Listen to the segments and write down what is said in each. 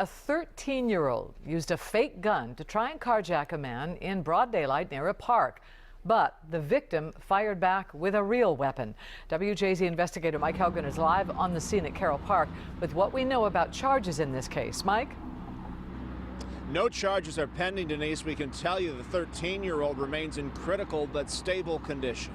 a 13-year-old used a fake gun to try and carjack a man in broad daylight near a park. But the victim fired back with a real weapon. WJZ investigator Mike Hellgren is live on the scene at Carroll Park with what we know about charges in this case. Mike? No charges are pending, Denise. We can tell you the 13-year-old remains in critical but stable condition.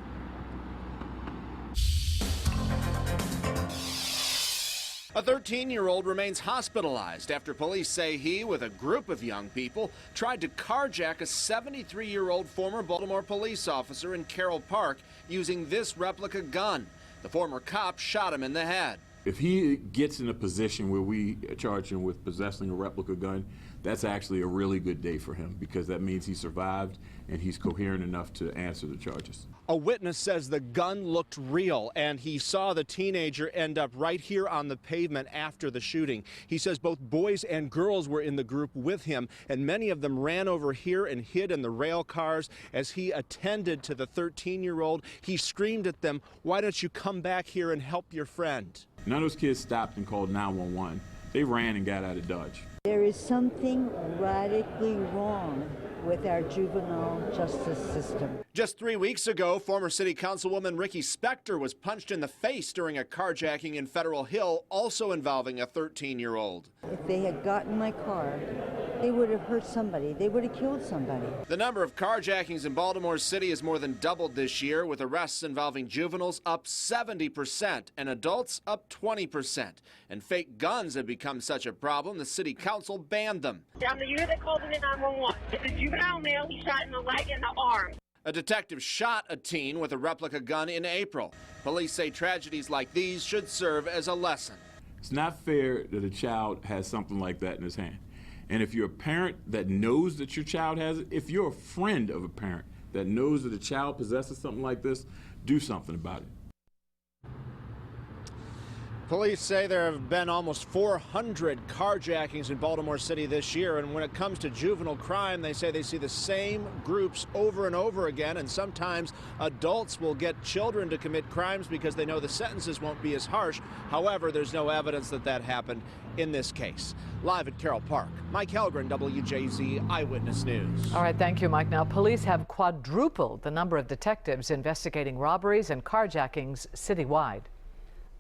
A 13-year-old remains hospitalized after police say he, with a group of young people, tried to carjack a 73-year-old former Baltimore police officer in Carroll Park using this replica gun. The former cop shot him in the head. If he gets in a position where we charge him with possessing a replica gun, that's actually a really good day for him because that means he survived and he's coherent enough to answer the charges. A witness says the gun looked real and he saw the teenager end up right here on the pavement after the shooting. He says both boys and girls were in the group with him and many of them ran over here and hid in the rail cars. As he attended to the 13-year-old, he screamed at them, "Why don't you come back here and help your friend?" None of those kids stopped and called 911. They ran and got out of Dodge. There is something radically wrong with our juvenile justice system. Just 3 weeks ago, former City Councilwoman Ricky Spector was punched in the face during a carjacking in Federal Hill, also involving a 13-year-old. If they had gotten my car, they would have hurt somebody. They would have killed somebody. The number of carjackings in Baltimore City has more than doubled this year, with arrests involving juveniles up 70% and adults up 20%. And fake guns have become such a problem, the City Council banned them. I'm the unit that called in 911. It's a juvenile male. He shot in the leg and the arm. A detective shot a teen with a replica gun in April. Police say tragedies like these should serve as a lesson. It's not fair that a child has something like that in his hand. And if you're a parent that knows that your child has it, if you're a friend of a parent that knows that a child possesses something like this, do something about it. Police say there have been almost 400 carjackings in Baltimore City this year, and when it comes to juvenile crime, they say they see the same groups over and over again, and sometimes adults will get children to commit crimes because they know the sentences won't be as harsh. However, there's no evidence that that happened in this case. Live at Carroll Park, Mike Hellgren, WJZ Eyewitness News. All right, thank you, Mike. Now, police have quadrupled the number of detectives investigating robberies and carjackings citywide.